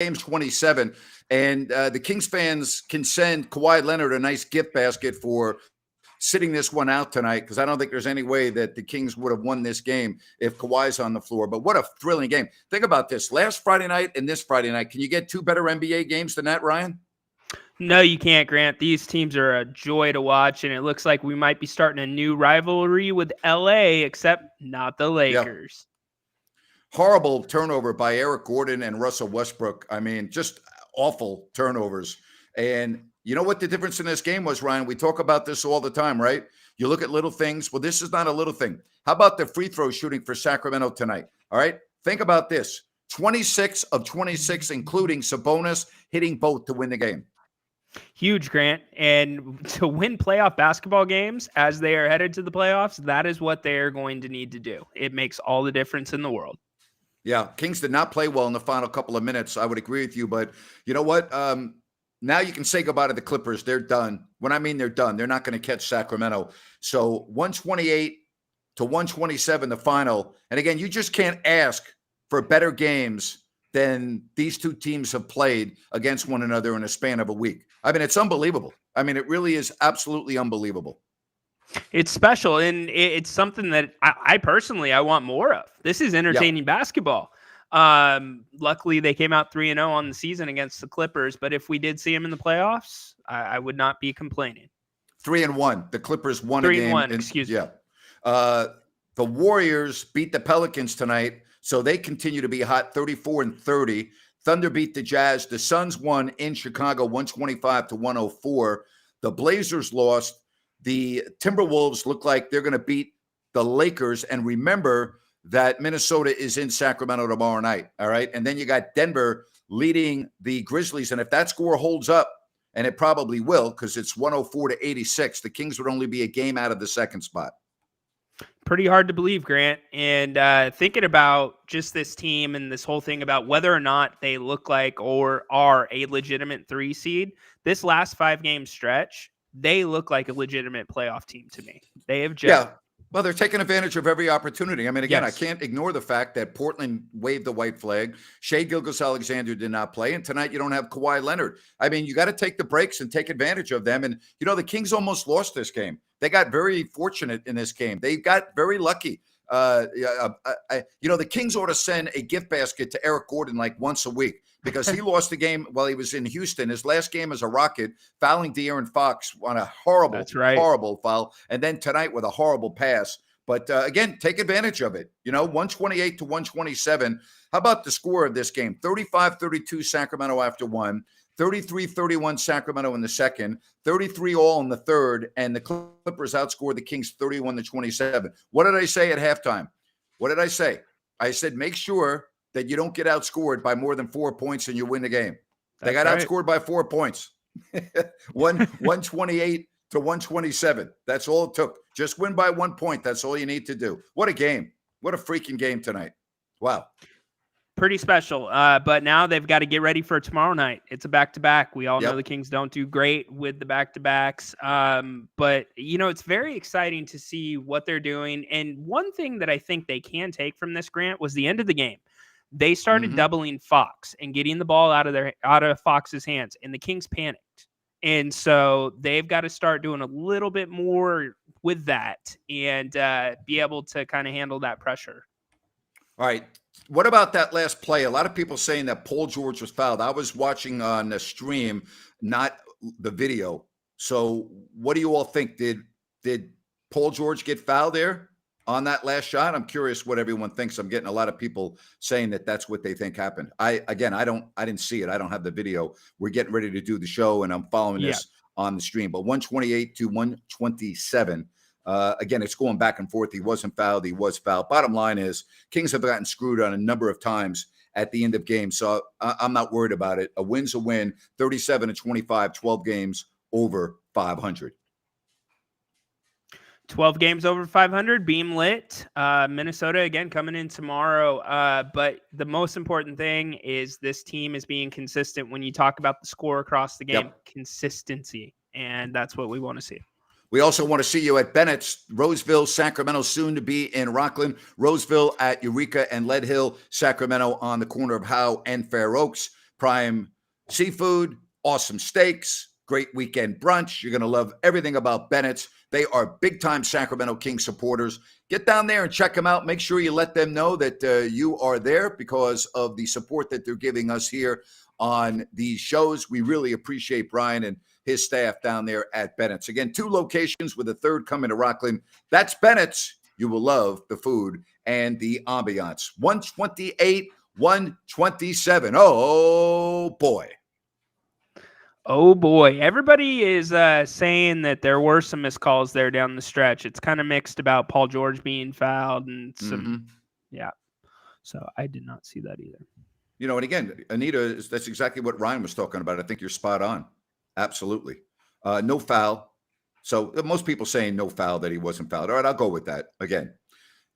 game's 27, and the Kings fans can send Kawhi Leonard a nice gift basket for sitting this one out tonight, because I don't think there's any way that the Kings would have won this game if Kawhi's on the floor. But what a thrilling game. Think about this. Last Friday night and this Friday night, can you get two better NBA games than that, Ryan? No, you can't, Grant. These teams are a joy to watch, and it looks like we might be starting a new rivalry with LA, except not the Lakers. Yeah. Horrible turnover by Eric Gordon and Russell Westbrook. I mean, just awful turnovers. And you know what the difference in this game was, Ryan? We talk about this all the time, right? You look at little things. Well, this is not a little thing. How about the free throw shooting for Sacramento tonight? All right. Think about this. 26 of 26, including Sabonis, hitting both to win the game. Huge, Grant. And to win playoff basketball games as they are headed to the playoffs, that is what they're going to need to do. It makes all the difference in the world. Yeah, Kings did not play well in the final couple of minutes. I would agree with you. But you know what? Now you can say goodbye to the Clippers. They're done. When I mean they're done, they're not going to catch Sacramento. So 128 to 127, the final. And again, you just can't ask for better games than these two teams have played against one another in a span of a week. I mean, it's unbelievable. I mean, it really is absolutely unbelievable. It's special, and it's something that I personally want more of. This is entertaining basketball. Luckily, they came out 3-0 on the season against the Clippers, but if we did see them in the playoffs, I would not be complaining. 3-1. The Clippers won a game. 3-1, excuse me. Yeah. The Warriors beat the Pelicans tonight, so they continue to be hot, 34-30. Thunder beat the Jazz. The Suns won in Chicago, 125 to 104. The Blazers lost. The Timberwolves look like they're going to beat the Lakers. And remember that Minnesota is in Sacramento tomorrow night. All right. And then you got Denver leading the Grizzlies. And if that score holds up, and it probably will, because it's 104 to 86, the Kings would only be a game out of the second spot. Pretty hard to believe, Grant. And thinking about just this team and this whole thing about whether or not they look like or are a legitimate 3 seed, this last 5-game stretch, they look like a legitimate playoff team to me. They have just. Yeah. Well, they're taking advantage of every opportunity. I mean, again, Yes. I can't ignore the fact that Portland waved the white flag. Shai Gilgeous-Alexander did not play. And tonight you don't have Kawhi Leonard. I mean, you got to take the breaks and take advantage of them. And, you know, the Kings almost lost this game. They got very fortunate in this game. They got very lucky. The Kings ought to send a gift basket to Eric Gordon like once a week, because he lost the game while he was in Houston. His last game as a Rocket, fouling De'Aaron Fox on a horrible foul. And then tonight with a horrible pass. But again, take advantage of it. 128 to 127. How about the score of this game? 35-32 Sacramento after one. 33-31 Sacramento in the second, 33 all in the third, and the Clippers outscored the Kings 31-27. What did I say at halftime? What did I say? I said, make sure that you don't get outscored by more than 4 points and you win the game. They got outscored by 4 points. 128 to 127. That's all it took. Just win by 1 point. That's all you need to do. What a game. What a freaking game tonight. Wow. Pretty special. But now they've got to get ready for tomorrow night. It's a back-to-back. We all know the Kings don't do great with the back-to-backs. But, it's very exciting to see what they're doing. And one thing that I think they can take from this, Grant, was the end of the game. They started doubling Fox and getting the ball out of Fox's hands, and the Kings panicked. And so they've got to start doing a little bit more with that and be able to kind of handle that pressure. All right. What about that last play? A lot of people saying that Paul George was fouled. I was watching on the stream, not the video. So what do you all think? Did Paul George get fouled there on that last shot? I'm curious what everyone thinks. I'm getting a lot of people saying that that's what they think happened. I didn't see it. I don't have the video. We're getting ready to do the show, and I'm following this on the stream. But 128 to 127. Again, it's going back and forth. He wasn't fouled. He was fouled. Bottom line is Kings have gotten screwed on a number of times at the end of games. So I'm not worried about it. A win's a win, 37-25, 12 games over 500. 12 games over 500, beam lit. Minnesota, again, coming in tomorrow. But the most important thing is this team is being consistent. When you talk about the score across the game, consistency. And that's what we want to see. We also want to see you at Bennett's, Roseville, Sacramento, soon to be in Rockland. Roseville at Eureka and Lead Hill, Sacramento on the corner of Howe and Fair Oaks. prime seafood, awesome steaks, great weekend brunch. You're going to love everything about Bennett's. They are big-time Sacramento Kings supporters. Get down there and check them out. Make sure you let them know that you are there because of the support that they're giving us here on these shows. We really appreciate Brian and his staff down there at Bennett's. Again, 2 locations with a third coming to Rockland. That's Bennett's. You will love the food and the ambiance. 128, 127. Oh, boy. Oh boy, everybody is saying that there were some missed calls there down the stretch. It's kind of mixed about Paul George being fouled and some, yeah. So I did not see that either. You know, and again, Anita, that's exactly what Ryan was talking about. I think you're spot on. Absolutely. No foul. So most people saying no foul, that he wasn't fouled. All right, I'll go with that. Again,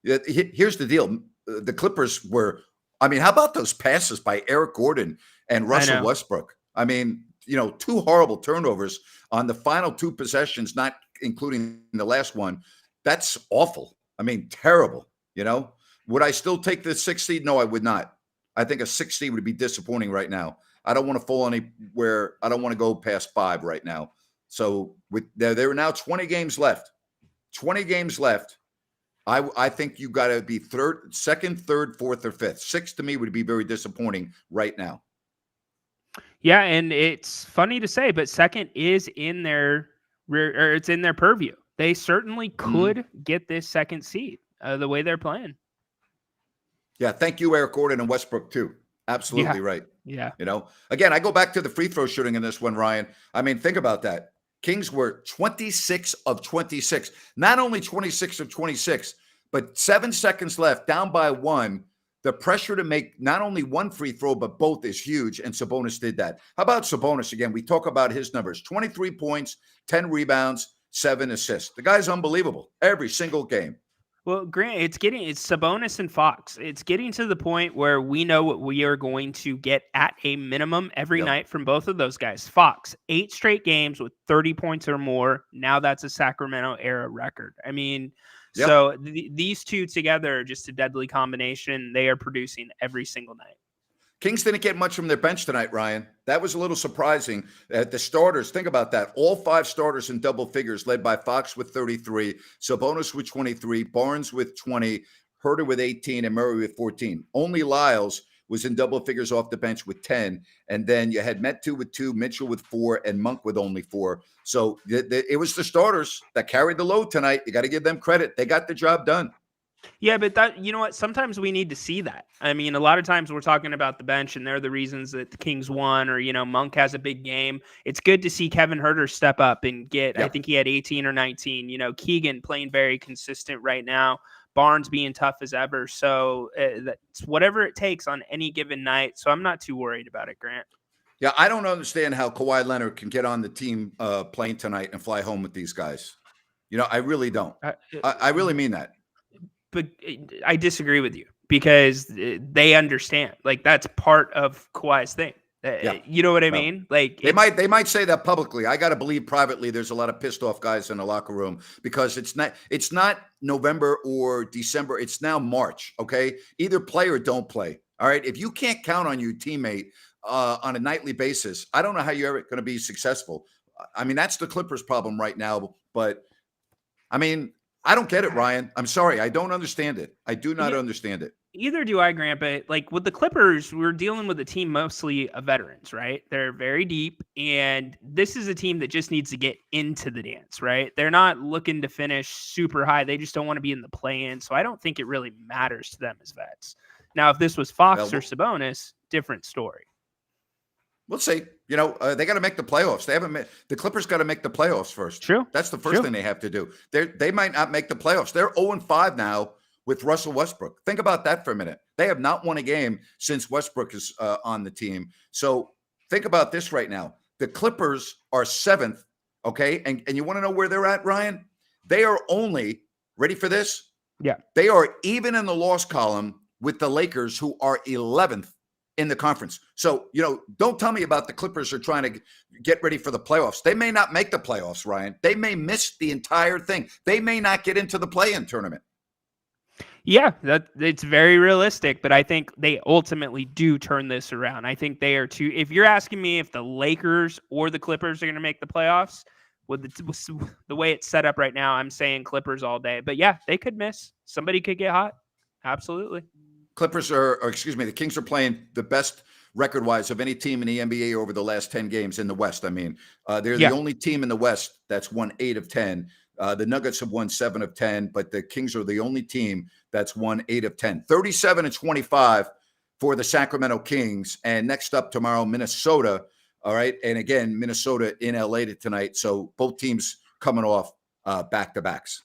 here's the deal. The Clippers were, I mean, how about those passes by Eric Gordon and Russell Westbrook? I mean, you know, 2 horrible turnovers on the final 2 possessions, not including the last one. That's awful. I mean, terrible. You know, would I still take the 6 seed? No, I would not. I think a 6 seed would be disappointing right now. I don't want to fall anywhere. I don't want to go past 5 right now. So with there are now 20 games left. 20 games left. I think you got to be second, third, fourth, or fifth. 6 to me would be very disappointing right now. Yeah, and it's funny to say, but second is in their or it's in their purview. They certainly could get this 2nd seed the way they're playing. Yeah, thank you, Eric Gordon and Westbrook too. Absolutely right. Yeah. You know, again, I go back to the free throw shooting in this one, Ryan. I mean, think about that. Kings were 26 of 26. Not only 26 of 26, but 7 seconds left, down by 1. The pressure to make not only 1 free throw, but both is huge, and Sabonis did that. How about Sabonis again? We talk about his numbers. 23 points, 10 rebounds, 7 assists. The guy's unbelievable every single game. Well, Grant, it's Sabonis and Fox. It's getting to the point where we know what we are going to get at a minimum every night from both of those guys. Fox, 8 straight games with 30 points or more. Now that's a Sacramento era record. I mean, so these 2 together are just a deadly combination. They are producing every single night. Kings didn't get much from their bench tonight, Ryan. That was a little surprising. The starters, think about that. All 5 starters in double figures, led by Fox with 33, Sabonis with 23, Barnes with 20, Herter with 18, and Murray with 14. Only Lyles was in double figures off the bench with 10. And then you had Metu with 2, Mitchell with 4, and Monk with only 4. So it was the starters that carried the load tonight. You got to give them credit. They got the job done. Yeah, but that, you know what? Sometimes we need to see that. I mean, a lot of times we're talking about the bench and they're the reasons that the Kings won, or, you know, Monk has a big game. It's good to see Kevin Herter step up and get, I think he had 18 or 19, you know, Keegan playing very consistent right now, Barnes being tough as ever. So that's whatever it takes on any given night. So I'm not too worried about it, Grant. Yeah, I don't understand how Kawhi Leonard can get on the team plane tonight and fly home with these guys. You know, I really don't. I really mean that. But I disagree with you because they understand. Like, that's part of Kawhi's thing. You know what I mean? Like, they might say that publicly. I got to believe privately there's a lot of pissed off guys in the locker room because it's not November or December. It's now March. Okay, either play or don't play. All right. If you can't count on your teammate on a nightly basis, I don't know how you're ever going to be successful. I mean, that's the Clippers' problem right now. But I mean, I don't get it, Ryan. I'm sorry. I don't understand it. I do not understand it. Either do I, Grant, but like with the Clippers, we're dealing with a team mostly of veterans, right? They're very deep, and this is a team that just needs to get into the dance, right? They're not looking to finish super high. They just don't want to be in the play-in, so I don't think it really matters to them as vets. Now, if this was Fox or Sabonis, different story. We'll see. You know, they got to make the playoffs. The Clippers got to make the playoffs first. True. That's the first thing they have to do. They might not make the playoffs. They're 0-5 now with Russell Westbrook. Think about that for a minute. They have not won a game since Westbrook is on the team. So think about this right now. The Clippers are 7th, okay? And you want to know where they're at, Ryan? They are only, ready for this? Yeah. They are even in the loss column with the Lakers, who are 11th in the conference. So, you know, don't tell me about the Clippers are trying to get ready for the playoffs. They may not make the playoffs, Ryan. They may miss the entire thing. They may not get into the play-in tournament. Yeah, that it's very realistic, but I think they ultimately do turn this around. I think they are too. If you're asking me if the Lakers or the Clippers are going to make the playoffs, with the way it's set up right now, I'm saying Clippers all day. But yeah, they could miss. Somebody could get hot. Absolutely. The Kings are playing the best record-wise of any team in the NBA over the last 10 games in the West. I mean, they're the Yeah. only team in the West that's won 8 of 10. The Nuggets have won 7 of 10, but the Kings are the only team that's won 8 of 10. 37-25 for the Sacramento Kings. And next up tomorrow, Minnesota. All right. And again, Minnesota in LA tonight. So both teams coming off back-to-backs.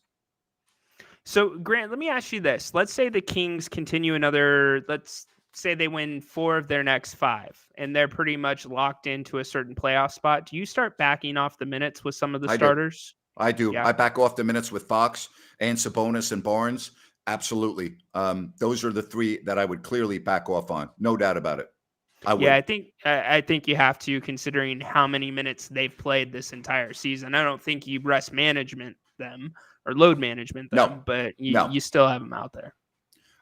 So, Grant, let me ask you this. Let's say the Kings continue let's say they win 4 of their next 5, and they're pretty much locked into a certain playoff spot. Do you start backing off the minutes with some of the I do. starters? I do. Yeah. I back off the minutes with Fox and Sabonis and Barnes. Absolutely. Those are the 3 that I would clearly back off on. No doubt about it. I would. Yeah, I think you have to, considering how many minutes they've played this entire season. I don't think you rest management them or load management them, No. but No. you still have them out there.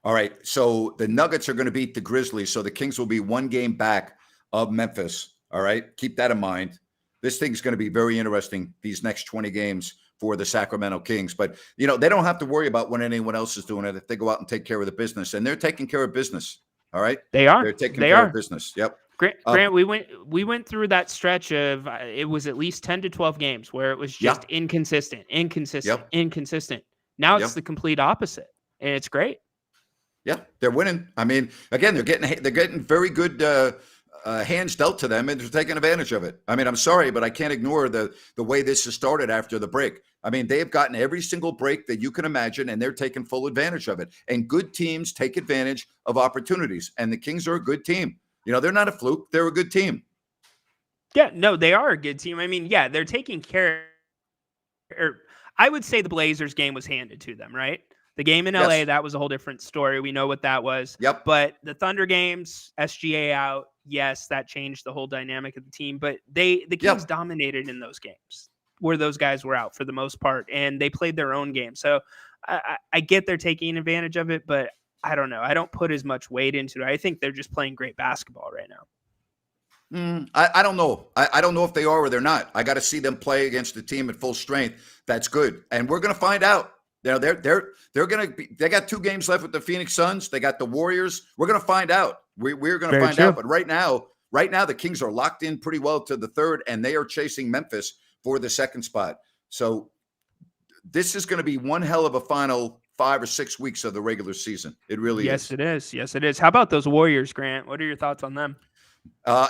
All right. So the Nuggets are going to beat the Grizzlies. So the Kings will be 1 game back of Memphis. All right. Keep that in mind. This thing's going to be very interesting, these next 20 games for the Sacramento Kings. But, they don't have to worry about when anyone else is doing it if they go out and take care of the business. And they're taking care of business. All right. They are. They're taking They care are. of business. Yep. Grant, we went through that stretch of it was at least 10 to 12 games where it was just inconsistent. Now it's the complete opposite, and it's great. Yeah, they're winning. I mean, again, they're getting very good hands dealt to them, and they're taking advantage of it. I mean, I'm sorry, but I can't ignore the way this has started after the break. I mean, they have gotten every single break that you can imagine, and they're taking full advantage of it. And good teams take advantage of opportunities, and the Kings are a good team. They're not a fluke. They're a good team. Yeah, no, they are a good team. I mean, yeah, they're taking care. I would say the Blazers game was handed to them, right? The game in LA, that was a whole different story. We know what that was. Yep. But the Thunder games, SGA out, yes, that changed the whole dynamic of the team. But the Kings dominated in those games where those guys were out for the most part, and they played their own game. So I get they're taking advantage of it, but I don't know. I don't put as much weight into it. I think they're just playing great basketball right now. I don't know. I don't know if they are or they're not. I got to see them play against a team at full strength. That's good, and we're going to find out. They're going to be. They got 2 games left with the Phoenix Suns. They got the Warriors. We're going to find out. We're going to find out. But right now, the Kings are locked in pretty well to the 3rd, and they are chasing Memphis for the 2nd spot. So this is going to be one hell of a final 5 or 6 weeks of the regular season. It really is. Yes, it is. How about those Warriors, Grant? What are your thoughts on them?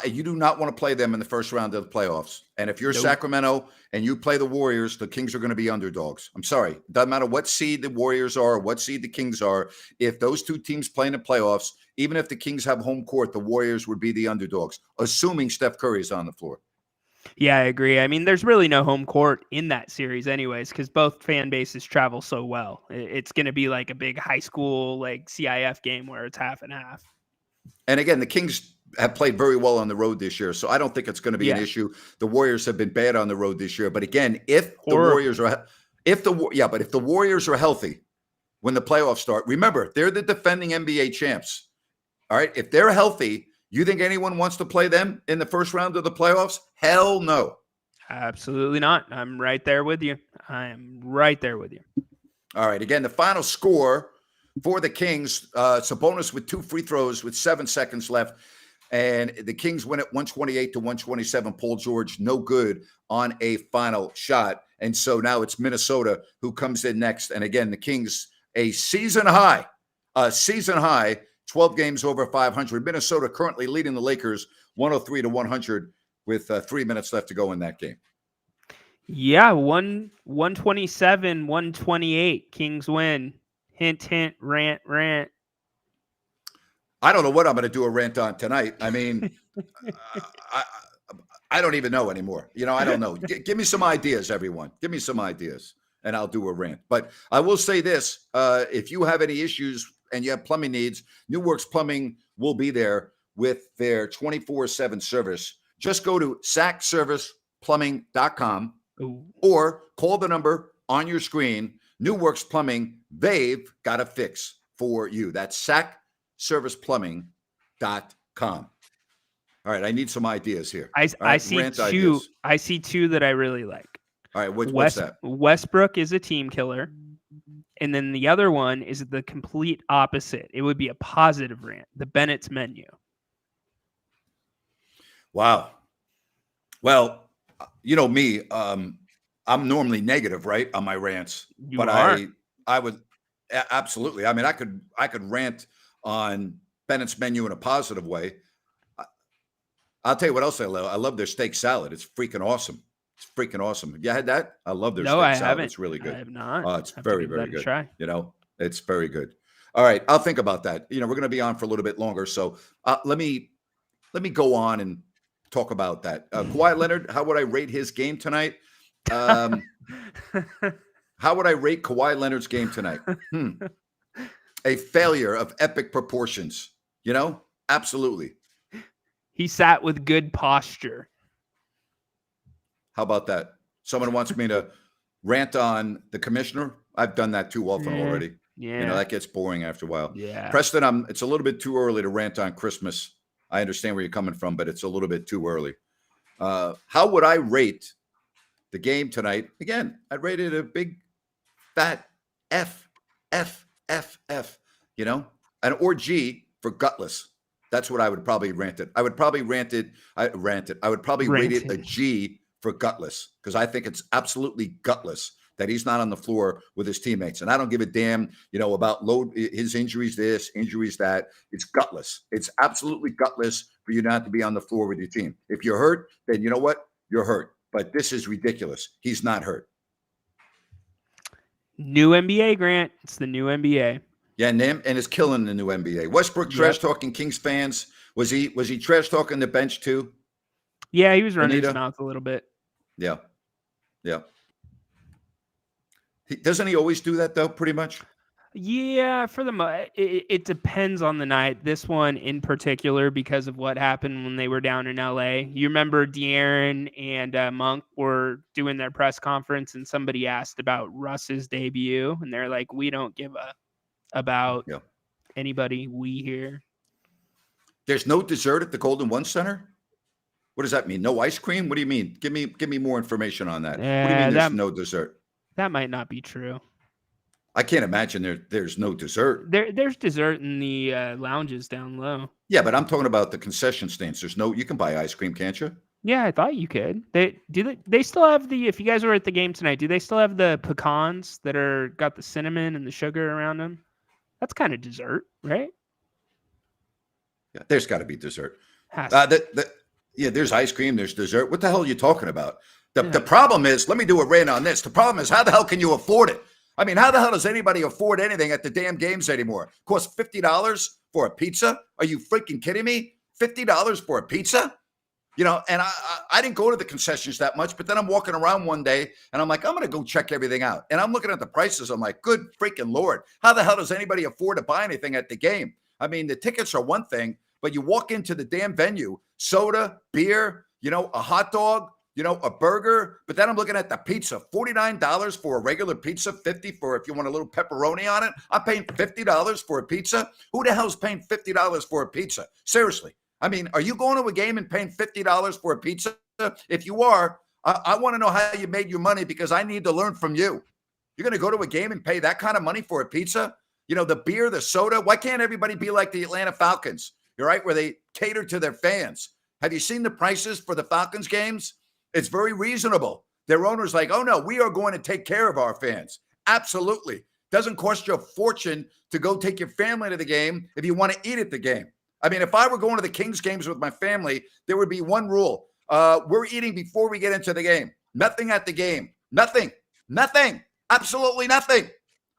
You do not want to play them in the first round of the playoffs. And if you're Sacramento and you play the Warriors, the Kings are going to be underdogs. I'm sorry. Doesn't matter what seed the Warriors are or what seed the Kings are. If those 2 teams play in the playoffs, even if the Kings have home court, the Warriors would be the underdogs, assuming Steph Curry is on the floor. Yeah, I agree. I mean, there's really no home court in that series anyways, because both fan bases travel so well. It's going to be like a big high school, like CIF game where it's half and half. And again, the Kings have played very well on the road this year, so I don't think it's going to be an issue. The Warriors have been bad on the road this year, but again, if the Warriors are healthy when the playoffs start, remember, they're the defending NBA champs. All right, if they're healthy, you think anyone wants to play them in the first round of the playoffs? Hell no. Absolutely not. I'm right there with you. All right, again, the final score for the Kings, Sabonis with 2 free throws with 7 seconds left. And the Kings win it 128-127. Paul George, no good on a final shot. And so now it's Minnesota who comes in next. And again, the Kings, a season high, 12 games over 500. Minnesota currently leading the Lakers 103-100 with 3 minutes left to go in that game. Yeah, 127-128. Kings win. Hint, hint, rant, rant. I don't know what I'm going to do a rant on tonight. I mean, I don't even know anymore. I don't know. Give me some ideas, everyone. Give me some ideas, and I'll do a rant. But I will say this. If you have any issues and you have plumbing needs, New Works Plumbing will be there with their 24/7 service. Just go to sackserviceplumbing.com or call the number on your screen. New Works Plumbing, they've got a fix for you. That's sackserviceplumbing.com. All right, I need some ideas here. All I right, see rant two. ideas. I see two that I really like. All right, what's that? Westbrook is a team killer, and then the other one is the complete opposite. It would be a positive rant. The Bennett's menu. Wow. Well, you know me. I'm normally negative, right, on my rants, You but are. I would absolutely. I mean, I could rant on Bennett's menu in a positive way. I'll tell you what else I love. I love their steak salad. It's freaking awesome. It's freaking awesome. Have you had that? I love their No, steak I salad. haven't. It's really I good. have not. Oh, it's I have to very, give very that a good. try. You know, it's very good. All right, I'll think about that. You know, we're going to be on for a little bit longer, so let me go on and talk about that. Kawhi Leonard, how would I rate his game tonight? How would I rate Kawhi Leonard's game tonight? A failure of epic proportions. You know, absolutely. He sat with good posture. How about that? Someone wants me to rant on the commissioner. I've done that too often already. Yeah. You know, that gets boring after a while. Yeah. Preston, it's a little bit too early to rant on Christmas. I understand where you're coming from, but it's a little bit too early. How would I rate the game tonight? Again, I'd rate it a big fat F, F, F, F, you know, or G for gutless. That's what I would probably rant it. I would probably rate it a G for gutless, because I think it's absolutely gutless that he's not on the floor with his teammates. And I don't give a damn, you know, about his injuries, this, injuries, that. It's gutless. It's absolutely gutless for you not to be on the floor with your team. If you're hurt, then you know what? You're hurt. But this is ridiculous. He's not hurt. New NBA, Grant. It's the new NBA. Yeah, and it's killing the new NBA. Westbrook trash talking Kings fans. Was he trash talking the bench too? Yeah, he was running his mouth a little bit. Yeah. Doesn't he always do that though? Pretty much. Yeah, for it depends on the night. This one in particular, because of what happened when they were down in LA. You remember De'Aaron and Monk were doing their press conference, and somebody asked about Russ's debut, and they're like, "We don't give a about anybody. We here." There's no dessert at the Golden One Center? What does that mean? No ice cream? What do you mean? Give me more information on that. What do you mean there's no dessert? That might not be true. I can't imagine there's no dessert. There's dessert in the lounges down low. Yeah, but I'm talking about the concession stands. You can buy ice cream, can't you? Yeah, I thought you could. They still have if you guys were at the game tonight, do they still have the pecans that got the cinnamon and the sugar around them? That's kind of dessert, right? Yeah, there's got to be dessert. There's ice cream, there's dessert. What the hell are you talking about? The problem is, let me do a rant on this. The problem is, how the hell can you afford it? I mean, how the hell does anybody afford anything at the damn games anymore? Costs $50 for a pizza? Are you freaking kidding me? $50 for a pizza? You know, and I didn't go to the concessions that much, but then I'm walking around one day and I'm like, I'm going to go check everything out. And I'm looking at the prices. I'm like, good freaking Lord. How the hell does anybody afford to buy anything at the game? I mean, the tickets are one thing, but you walk into the damn venue, soda, beer, you know, a hot dog, you know, a burger. But then I'm looking at the pizza, $49 for a regular pizza, $50 for if you want a little pepperoni on it. I'm paying $50 for a pizza. Who the hell's paying $50 for a pizza? Seriously. I mean, are you going to a game and paying $50 for a pizza? If you are, I want to know how you made your money, because I need to learn from you. You're going to go to a game and pay that kind of money for a pizza? You know, the beer, the soda. Why can't everybody be like the Atlanta Falcons? You're right, where they cater to their fans. Have you seen the prices for the Falcons games? It's very reasonable. Their owner's like, oh, no, we are going to take care of our fans. Absolutely. Doesn't cost you a fortune to go take your family to the game if you want to eat at the game. I mean, if I were going to the Kings games with my family, there would be one rule. We're eating before we get into the game. Nothing at the game. Nothing. Absolutely nothing.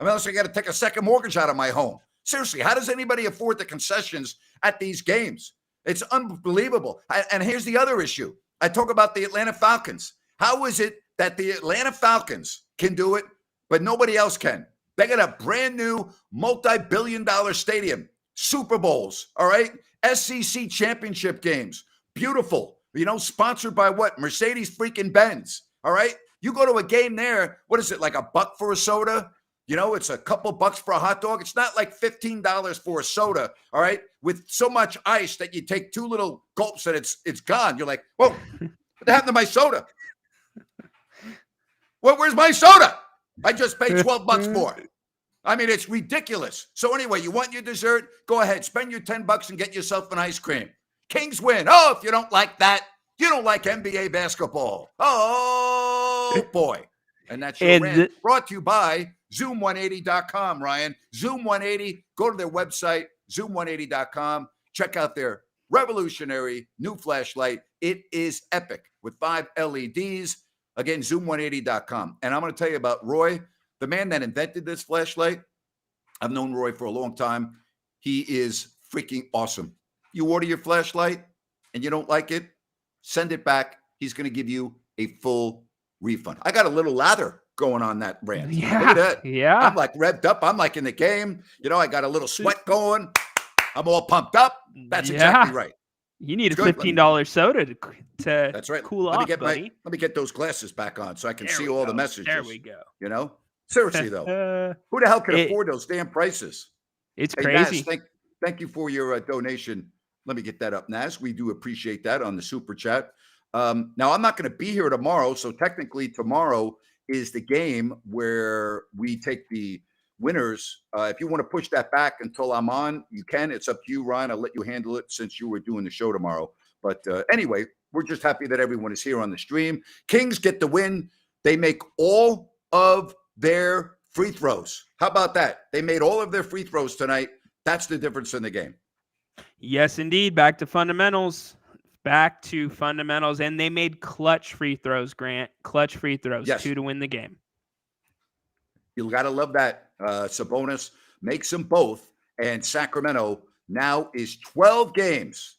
Unless I got to take a second mortgage out of my home. Seriously, how does anybody afford the concessions at these games? It's unbelievable. And here's the other issue. I talk about the Atlanta Falcons. How is it that the Atlanta Falcons can do it, but nobody else can? They got a brand new multi-billion-dollar stadium. Super Bowls, all right? SEC championship games. Beautiful. You know, sponsored by what? Mercedes freaking Benz, all right? You go to a game there, what is it, like $1 for a soda? It's a couple bucks for a hot dog. It's not like $15 for a soda, all right, with so much ice that you take 2 little gulps and it's gone. You're like, whoa, what happened to my soda? Well, where's my soda? I just paid 12 bucks for it. I mean, it's ridiculous. So anyway, you want your dessert? Go ahead, spend your 10 bucks and get yourself an ice cream. Kings win. Oh, if you don't like that, you don't like NBA basketball. Oh, boy. And that's your rant. Brought to you by Zoom180.com, Ryan. Zoom180, go to their website, Zoom180.com. Check out their revolutionary new flashlight. It is epic with 5 LEDs. Again, Zoom180.com. And I'm going to tell you about Roy, the man that invented this flashlight. I've known Roy for a long time. He is freaking awesome. You order your flashlight and you don't like it, send it back. He's going to give you a full refund. I got a little lather going on that rant. Yeah. Look at that. Yeah. I'm like revved up. I'm like in the game. I got a little sweat going. I'm all pumped up. That's exactly right. You need a $15 soda to that's right. cool off, buddy. Let me get those glasses back on so I can see all the messages. There we go. Seriously, though. Who the hell can afford those damn prices? It's crazy. Naz, thank you for your donation. Let me get that up, Naz. We do appreciate that on the Super Chat. Now, I'm not going to be here tomorrow, so technically tomorrow is the game where we take the winners. If you want to push that back until I'm on, you can. It's up to you, Ryan. I'll let you handle it since you were doing the show tomorrow. But anyway, we're just happy that everyone is here on the stream. Kings get the win. They make all of their free throws. How about that? They made all of their free throws tonight. That's the difference in the game. Yes, indeed. Back to fundamentals. And they made clutch free throws, Grant. Clutch free throws, yes. 2 to win the game. You got to love that. Sabonis makes them both. And Sacramento now is 12 games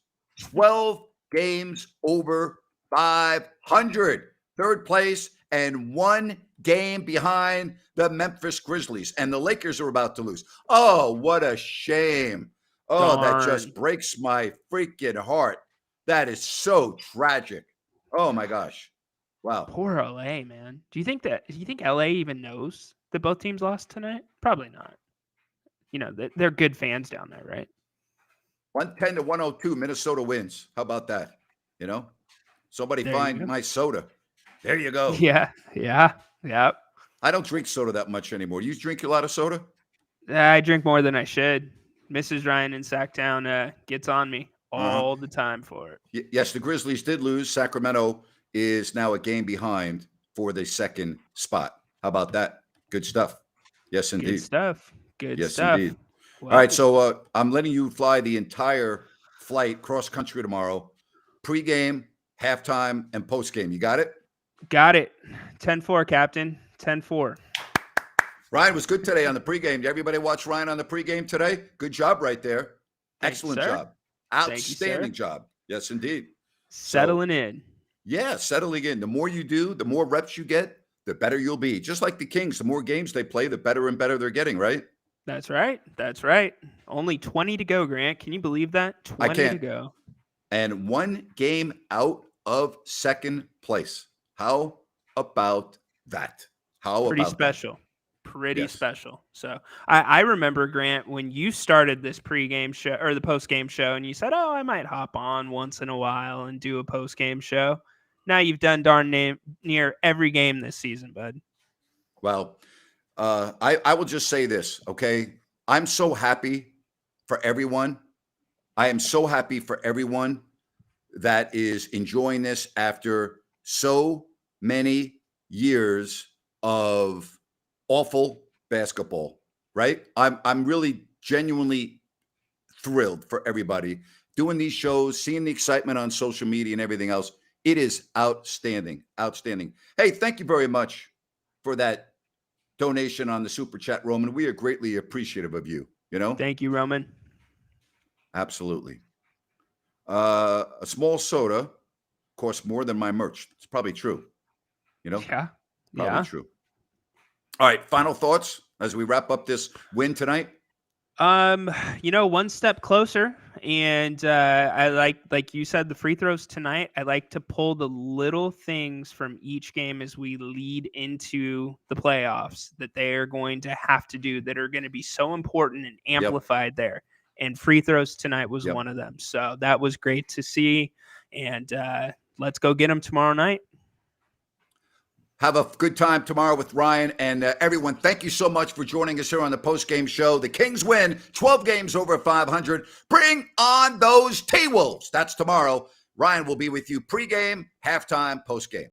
over 500. Third place and 1 game behind the Memphis Grizzlies. And the Lakers are about to lose. Oh, what a shame. Oh, Darn. That just breaks my freaking heart. That is so tragic. Oh, my gosh. Wow. Poor LA, man. Do you think LA even knows that both teams lost tonight? Probably not. They're good fans down there, right? 110 to 102, Minnesota wins. How about that? Somebody find my soda. There you go. Yeah. I don't drink soda that much anymore. You drink a lot of soda? I drink more than I should. Mrs. Ryan in Sacktown gets on me all the time for it. Yes, the Grizzlies did lose. Sacramento is now a game behind for the second spot. How about that? Good stuff. Yes, indeed. Good stuff. Yes, indeed. Well, all right, so I'm letting you fly the entire flight cross country tomorrow. Pre-game, halftime, and post-game. You got it? Got it. 10-4, Captain. 10-4. Ryan was good today on the pregame. Did everybody watch Ryan on the pregame today? Good job right there. Excellent job. Outstanding job. Yes, indeed. Settling in. Yeah, settling in. The more you do, the more reps you get, the better you'll be. Just like the Kings, the more games they play, the better and better they're getting, right? That's right. That's right. Only 20 to go, Grant. Can you believe that? 20 to go. And 1 game out of second place. How about that? Pretty special. Pretty special. So I remember, Grant, when you started this pregame show or the postgame show, and you said, "Oh, I might hop on once in a while and do a postgame show." Now you've done darn near every game this season, bud. Well, I will just say this, okay? I'm so happy for everyone. I am so happy for everyone that is enjoying this after so many years of awful basketball, right? I'm really genuinely thrilled for everybody doing these shows, seeing the excitement on social media and everything else. It is outstanding. Outstanding. Hey, thank you very much for that donation on the Super Chat, Roman. We are greatly appreciative of you, Thank you, Roman. Absolutely. A small soda costs more than my merch. It's probably true. Yeah. Probably true. All right, final thoughts as we wrap up this win tonight. One step closer, and I like you said, the free throws tonight. I like to pull the little things from each game as we lead into the playoffs that they are going to have to do, that are going to be so important and amplified there. And free throws tonight was one of them. So that was great to see, and let's go get them tomorrow night. Have a good time tomorrow with Ryan and everyone. Thank you so much for joining us here on the post-game show. The Kings win 12 games over 500. Bring on those T-Wolves. That's tomorrow. Ryan will be with you pregame, halftime, postgame.